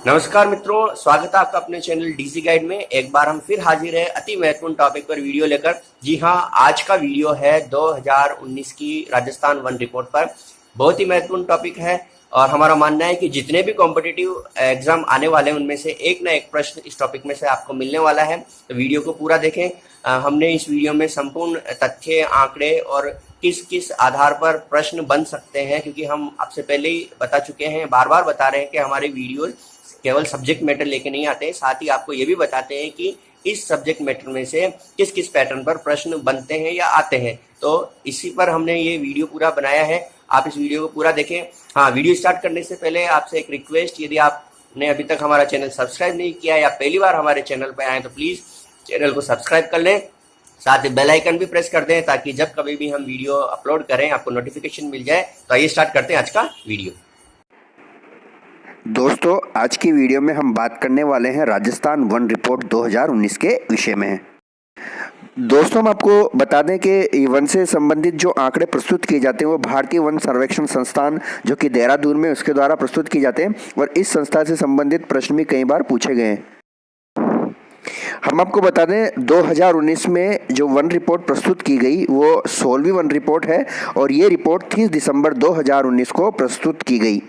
नमस्कार मित्रों, स्वागत है आपका अपने चैनल डीसी गाइड में। एक बार हम फिर हाजिर है अति महत्वपूर्ण टॉपिक पर वीडियो लेकर। जी हाँ, आज का वीडियो है 2019 की राजस्थान वन रिपोर्ट पर। बहुत ही महत्वपूर्ण टॉपिक है और हमारा मानना है कि जितने भी कॉम्पिटिटिव एग्जाम आने वाले हैं उनमें से एक ना एक प्रश्न इस टॉपिक में से आपको मिलने वाला है। तो वीडियो को पूरा देखें। हमने इस वीडियो में संपूर्ण तथ्य, आंकड़े और किस किस आधार पर प्रश्न बन सकते हैं, क्योंकि हम आपसे पहले ही बता चुके हैं, बार बार बता रहे हैं कि हमारे वीडियो केवल सब्जेक्ट मैटर लेके नहीं आते, साथ ही आपको ये भी बताते हैं कि इस सब्जेक्ट मैटर में से किस किस पैटर्न पर प्रश्न बनते हैं या आते हैं। तो इसी पर हमने ये वीडियो पूरा बनाया है, आप इस वीडियो को पूरा देखें। हाँ, वीडियो स्टार्ट करने से पहले आपसे एक रिक्वेस्ट, यदि आपने अभी तक हमारा चैनल सब्सक्राइब नहीं किया या पहली बार हमारे चैनल पर आए तो प्लीज़ चैनल को सब्सक्राइब कर लें, साथ ही बेल आइकन भी प्रेस कर दें ताकि जब कभी भी हम वीडियो अपलोड करें आपको नोटिफिकेशन मिल जाए। तो आइए स्टार्ट करते हैं आज का वीडियो। दोस्तों, आज की वीडियो में हम बात करने वाले हैं राजस्थान वन रिपोर्ट 2019 के विषय में। दोस्तों, हम आपको बता दें कि वन से संबंधित जो आंकड़े प्रस्तुत किए जाते हैं वो भारतीय वन सर्वेक्षण संस्थान जो कि देहरादून में उसके द्वारा प्रस्तुत किए जाते हैं और इस संस्था से संबंधित प्रश्न भी कई बार पूछे गए हैं। हम आपको बता दें 2019 में जो वन रिपोर्ट प्रस्तुत की गई वो 16वीं वन रिपोर्ट है और ये रिपोर्ट 30 दिसंबर 2019 को प्रस्तुत की गई।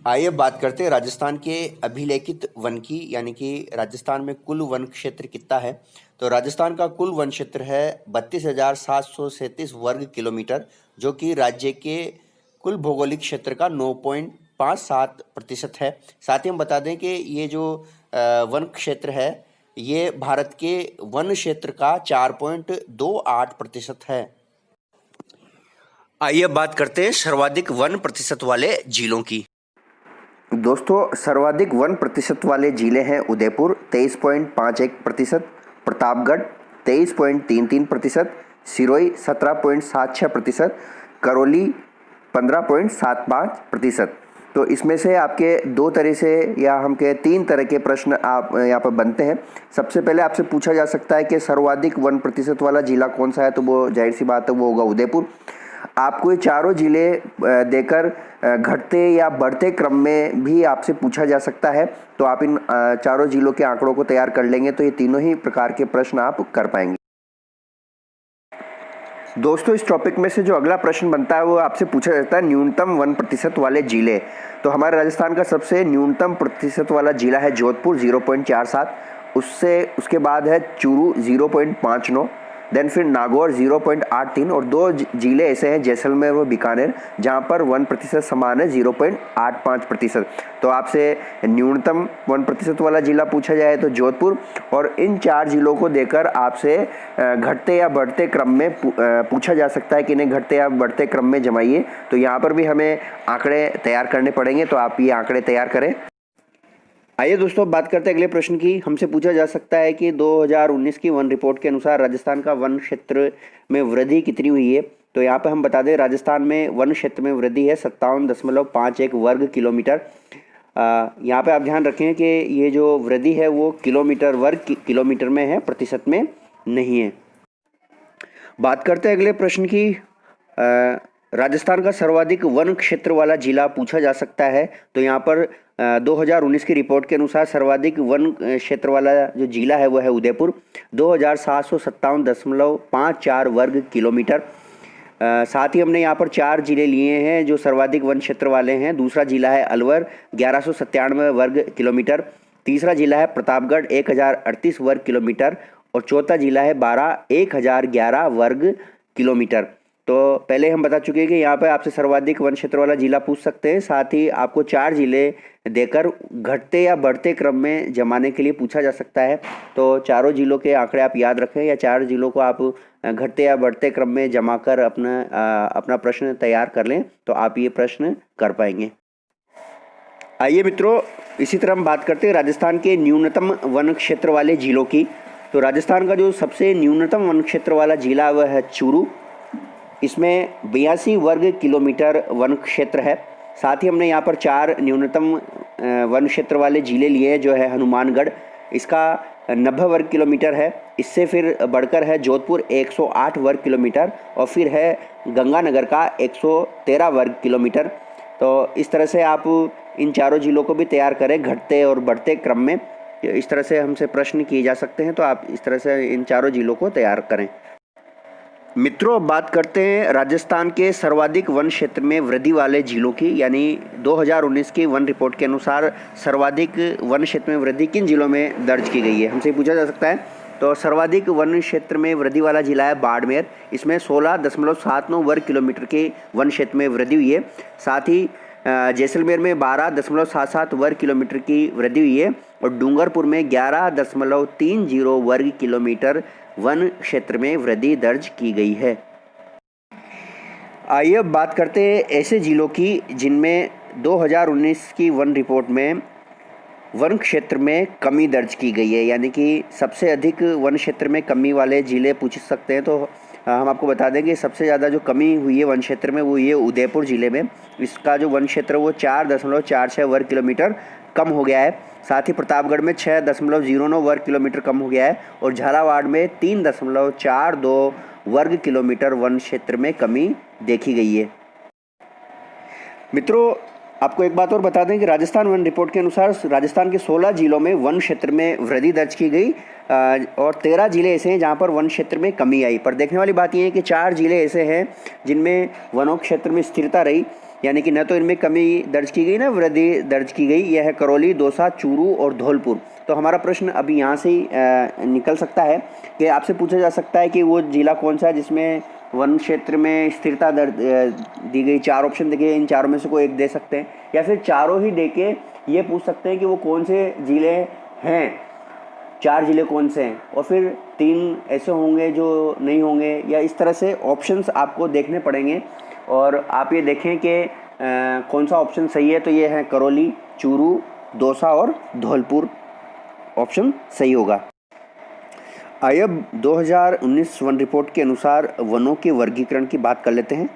आइए बात करते हैं राजस्थान के अभिलेखित वन की, यानी कि राजस्थान में कुल वन क्षेत्र कितना है। तो राजस्थान का कुल वन क्षेत्र है 32,737 वर्ग किलोमीटर, जो कि राज्य के कुल भौगोलिक क्षेत्र का 9.57% है। साथ ही हम बता दें कि ये जो वन क्षेत्र है ये भारत के वन क्षेत्र का 4.28% है। आइए बात करते हैं सर्वाधिक वन प्रतिशत वाले जिलों की। दोस्तों, सर्वाधिक वन प्रतिशत वाले जिले हैं उदयपुर 23.51%, प्रतापगढ़ 23.33%, सिरोही 17.76%, करौली 15.75%। तो इसमें से आपके दो तरह से या हम कहें तीन तरह के प्रश्न आप यहाँ पर बनते हैं। सबसे पहले आपसे पूछा जा सकता है कि सर्वाधिक वन प्रतिशत वाला जिला कौन सा है, तो वो जाहिर सी बात है वो होगा उदयपुर। आपको ये चारों जिले देकर घटते या बढ़ते क्रम में भी आपसे पूछा जा सकता है, तो आप इन चारों जिलों के आंकड़ों को तैयार कर लेंगे तो ये तीनों ही प्रकार के प्रश्न आप कर पाएंगे। दोस्तों, इस टॉपिक में से जो अगला प्रश्न बनता है वो आपसे पूछा जाता है न्यूनतम वन प्रतिशत वाले जिले। तो हमारे राजस्थान का सबसे न्यूनतम प्रतिशत वाला जिला है जोधपुर 0.47, उसके बाद है चूरू 0.59, देन फिर नागौर 0.83 और दो जिले ऐसे हैं जैसलमेर व बीकानेर जहां पर वन प्रतिशत समान है 0.85%। तो आपसे न्यूनतम वन प्रतिशत वाला जिला पूछा जाए तो जोधपुर, और इन चार जिलों को देकर आपसे घटते या बढ़ते क्रम में पूछा जा सकता है कि इन्हें घटते या बढ़ते क्रम में जमाइए। तो यहाँ पर भी हमें आंकड़े तैयार करने पड़ेंगे, तो आप ये आंकड़े तैयार करें। आइए दोस्तों, बात करते हैं अगले प्रश्न की। हमसे पूछा जा सकता है कि 2019 की वन रिपोर्ट के अनुसार राजस्थान का वन क्षेत्र में वृद्धि कितनी हुई है। तो यहाँ पर हम बता दें राजस्थान में वन क्षेत्र में वृद्धि है 57.51 वर्ग किलोमीटर। यहाँ पे आप ध्यान रखें कि ये जो वृद्धि है वो किलोमीटर वर्ग किलोमीटर में है, प्रतिशत में नहीं है। बात करते हैं अगले प्रश्न की। राजस्थान का सर्वाधिक वन क्षेत्र वाला जिला पूछा जा सकता है। तो यहाँ पर 2019 की रिपोर्ट के अनुसार सर्वाधिक वन क्षेत्र वाला जो जिला है वो है उदयपुर 2757.54 वर्ग किलोमीटर। साथ ही हमने यहाँ पर चार जिले लिए हैं जो सर्वाधिक वन क्षेत्र वाले हैं। दूसरा जिला है अलवर 1197 वर्ग किलोमीटर, तीसरा जिला है प्रतापगढ़ 1038 वर्ग किलोमीटर और चौथा जिला है बारां 1011 वर्ग किलोमीटर। तो पहले हम बता चुके हैं कि यहाँ पर आपसे सर्वाधिक वन क्षेत्र वाला जिला पूछ सकते हैं, साथ ही आपको चार जिले देकर घटते या बढ़ते क्रम में जमाने के लिए पूछा जा सकता है। तो चारों जिलों के आंकड़े आप याद रखें या चार जिलों को आप घटते या बढ़ते क्रम में जमा कर अपना प्रश्न तैयार कर लें तो आप ये प्रश्न कर पाएंगे। आइए मित्रों, इसी तरह हम बात करते हैं राजस्थान के न्यूनतम वन क्षेत्र वाले जिलों की। तो राजस्थान का जो सबसे न्यूनतम वन क्षेत्र वाला जिला वह है चूरू। इसमें 82 वर्ग किलोमीटर वन क्षेत्र है। साथ ही हमने यहाँ पर चार न्यूनतम वन क्षेत्र वाले जिले लिए हैं जो है हनुमानगढ़, इसका 90 वर्ग किलोमीटर है। इससे फिर बढ़कर है जोधपुर 108 वर्ग किलोमीटर और फिर है गंगानगर का 113 वर्ग किलोमीटर। तो इस तरह से आप इन चारों जिलों को भी तैयार करें घटते और बढ़ते क्रम में। इस तरह से हमसे प्रश्न किए जा सकते हैं, तो आप इस तरह से इन चारों जिलों को तैयार करें। मित्रों, अब बात करते हैं राजस्थान के सर्वाधिक वन क्षेत्र में वृद्धि वाले जिलों की, यानी 2019 की वन रिपोर्ट के अनुसार सर्वाधिक वन क्षेत्र में वृद्धि किन जिलों में दर्ज की गई है, हमसे पूछा जा सकता है। तो सर्वाधिक वन क्षेत्र में वृद्धि वाला जिला है बाड़मेर। इसमें 16.79 वर्ग किलोमीटर के वन क्षेत्र में वृद्धि हुई है। साथ ही जैसलमेर में 12.77 वर्ग किलोमीटर की वृद्धि हुई है और डूंगरपुर में 11.30 वर्ग किलोमीटर वन क्षेत्र में वृद्धि दर्ज की गई है। आइए अब बात करते हैं ऐसे जिलों की जिनमें 2019 की वन रिपोर्ट में वन क्षेत्र में कमी दर्ज की गई है, यानी कि सबसे अधिक वन क्षेत्र में कमी वाले जिले पूछ सकते हैं। तो हम आपको बता दें कि सबसे ज़्यादा जो कमी हुई है वन क्षेत्र में वो ये उदयपुर ज़िले में। इसका जो वन क्षेत्र वो 4.46 वर्ग किलोमीटर कम हो गया है। साथ ही प्रतापगढ़ में 6.09 वर्ग किलोमीटर कम हो गया है और झालावाड़ में 3.42 वर्ग किलोमीटर वन क्षेत्र में कमी देखी गई है। मित्रों, आपको एक बात और बता दें कि राजस्थान वन रिपोर्ट के अनुसार राजस्थान के 16 जिलों में वन क्षेत्र में वृद्धि दर्ज की गई और 13 जिले ऐसे हैं जहां पर वन क्षेत्र में कमी आई। पर देखने वाली बात यह है कि 4 जिले ऐसे हैं जिनमें वनों क्षेत्र में स्थिरता रही, यानी कि न तो इनमें कमी दर्ज की गई ना वृद्धि दर्ज की गई। यह है करौली, दौसा, चूरू और धौलपुर। तो हमारा प्रश्न अभी यहाँ से ही निकल सकता है कि आपसे पूछा जा सकता है कि वो जिला कौन सा है जिसमें वन क्षेत्र में स्थिरता दी गई। 4 ऑप्शन देखिए, इन चारों में से कोई एक दे सकते हैं या फिर चारों ही दे के ये पूछ सकते हैं कि वो कौन से जिले हैं, 4 जिले कौन से हैं, और फिर 3 ऐसे होंगे जो नहीं होंगे, या इस तरह से ऑप्शंस आपको देखने पड़ेंगे और आप ये देखें कि कौन सा ऑप्शन सही है। तो ये है करौली, चूरू, दौसा और धौलपुर ऑप्शन सही होगा। आइए अब 2019 वन रिपोर्ट के अनुसार वनों के वर्गीकरण की बात कर लेते हैं।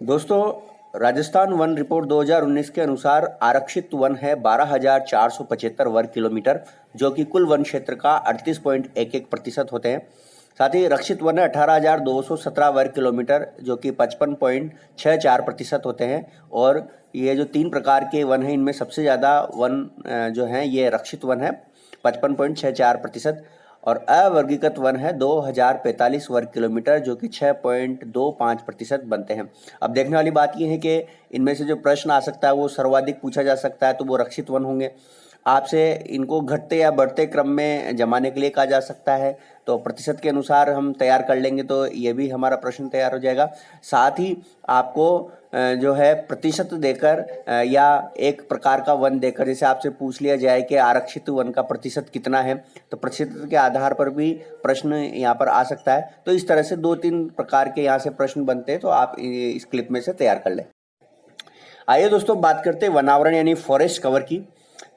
दोस्तों, राजस्थान वन रिपोर्ट 2019 के अनुसार आरक्षित वन है 12,475 वर्ग किलोमीटर, जो कि कुल वन क्षेत्र का 38.11% होते हैं। साथ ही रक्षित वन है 18,217 वर्ग किलोमीटर, जो कि 55.64% होते हैं। और ये जो 3 प्रकार के वन हैं, इनमें सबसे ज़्यादा वन जो हैं ये रक्षित वन है 55.64%, और अवर्गीकृत वन है 2045 वर्ग किलोमीटर, जो कि 6.25% बनते हैं। अब देखने वाली बात यह है कि इनमें से जो प्रश्न आ सकता है वो सर्वाधिक पूछा जा सकता है, तो वो रक्षित वन होंगे। आपसे इनको घटते या बढ़ते क्रम में जमाने के लिए कहा जा सकता है, तो प्रतिशत के अनुसार हम तैयार कर लेंगे तो ये भी हमारा प्रश्न तैयार हो जाएगा। साथ ही आपको जो है प्रतिशत देकर या एक प्रकार का वन देकर, जैसे आपसे पूछ लिया जाए कि आरक्षित वन का प्रतिशत कितना है, तो प्रतिशत के आधार पर भी प्रश्न यहाँ पर आ सकता है। तो इस तरह से 2-3 प्रकार के यहाँ से प्रश्न बनते हैं, तो आप इस क्लिप में से तैयार कर लें। आइए दोस्तों, बात करते हैं वनावरण यानी फॉरेस्ट कवर की।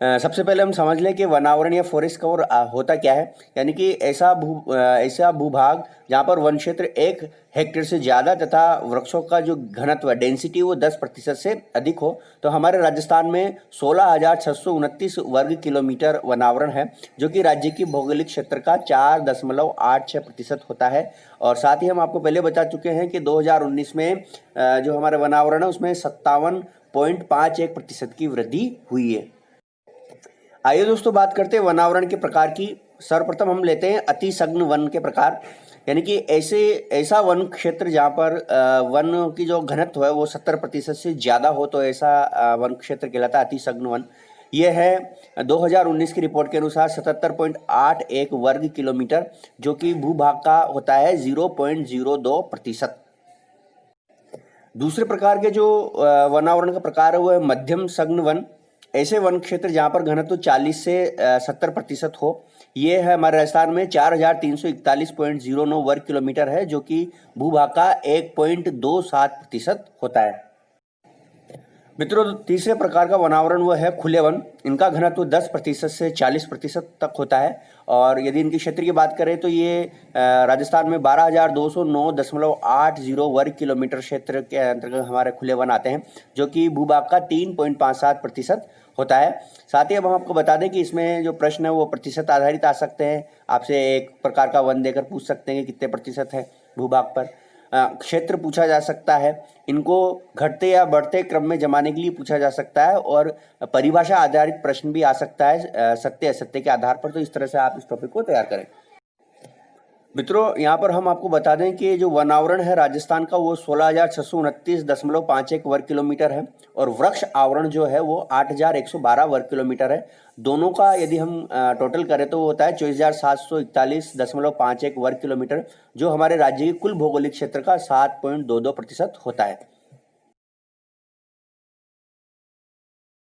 सबसे पहले हम समझ लें कि वनावरण या फॉरेस्ट कवर होता क्या है। यानी कि ऐसा भूभाग जहाँ पर वन क्षेत्र 1 हेक्टेयर से ज़्यादा तथा वृक्षों का जो घनत्व डेंसिटी वो 10% से अधिक हो। तो हमारे राजस्थान में 16,629 वर्ग किलोमीटर वनावरण है, जो कि राज्य की भौगोलिक क्षेत्र का 4.86% होता है। और साथ ही हम आपको पहले बता चुके हैं कि 2019 में जो हमारे वनावरण है उसमें 57.51% की वृद्धि हुई है। आइए दोस्तों, बात करते हैं वनावरण के प्रकार की। सर्वप्रथम हम लेते हैं अति सघन वन के प्रकार, यानी कि ऐसा वन क्षेत्र जहाँ पर वन की जो घनत्व है वो 70% से ज़्यादा हो, तो ऐसा वन क्षेत्र कहलाता है अति सघन वन। ये है 2019 की रिपोर्ट के अनुसार 77.81 वर्ग किलोमीटर, जो कि भूभाग का होता है 0.02%। दूसरे प्रकार के जो वनावरण का प्रकार है वो है मध्यम सघन वन। ऐसे वन क्षेत्र जहाँ पर घनत्व 40 से 70% हो। ये है हमारे राजस्थान में 4,341.09 वर्ग किलोमीटर है, जो कि भूभाग का 1.27% होता है। मित्रों, तीसरे प्रकार का वनावरण वो है खुले वन। इनका घनत्व 10% से 40% तक होता है। और यदि इनकी क्षेत्र की बात करें तो ये राजस्थान में 12,209.80 वर्ग किलोमीटर क्षेत्र के अंतर्गत हमारे खुले वन आते हैं, जो कि भूभाग का 3.57% होता है। साथ ही अब हम आपको बता दें कि इसमें जो प्रश्न है वो प्रतिशत आधारित आ सकते हैं। आपसे एक प्रकार का वन देकर पूछ सकते हैं कि कितने प्रतिशत है भूभाग पर। क्षेत्र पूछा जा सकता है, इनको घटते या बढ़ते क्रम में जमाने के लिए पूछा जा सकता है, और परिभाषा आधारित प्रश्न भी आ सकता है सत्य असत्य के आधार पर। तो इस तरह से आप इस टॉपिक को तैयार करें। मित्रों, यहाँ पर हम आपको बता दें कि जो वन आवरण है राजस्थान का वो 16,629.51 वर्ग किलोमीटर है, और वृक्ष आवरण जो है वो 8,112 वर्ग किलोमीटर है। दोनों का यदि हम टोटल करें तो वो होता है 24,741.51 वर्ग किलोमीटर, जो हमारे राज्य के कुल भौगोलिक क्षेत्र का 7.22% होता है।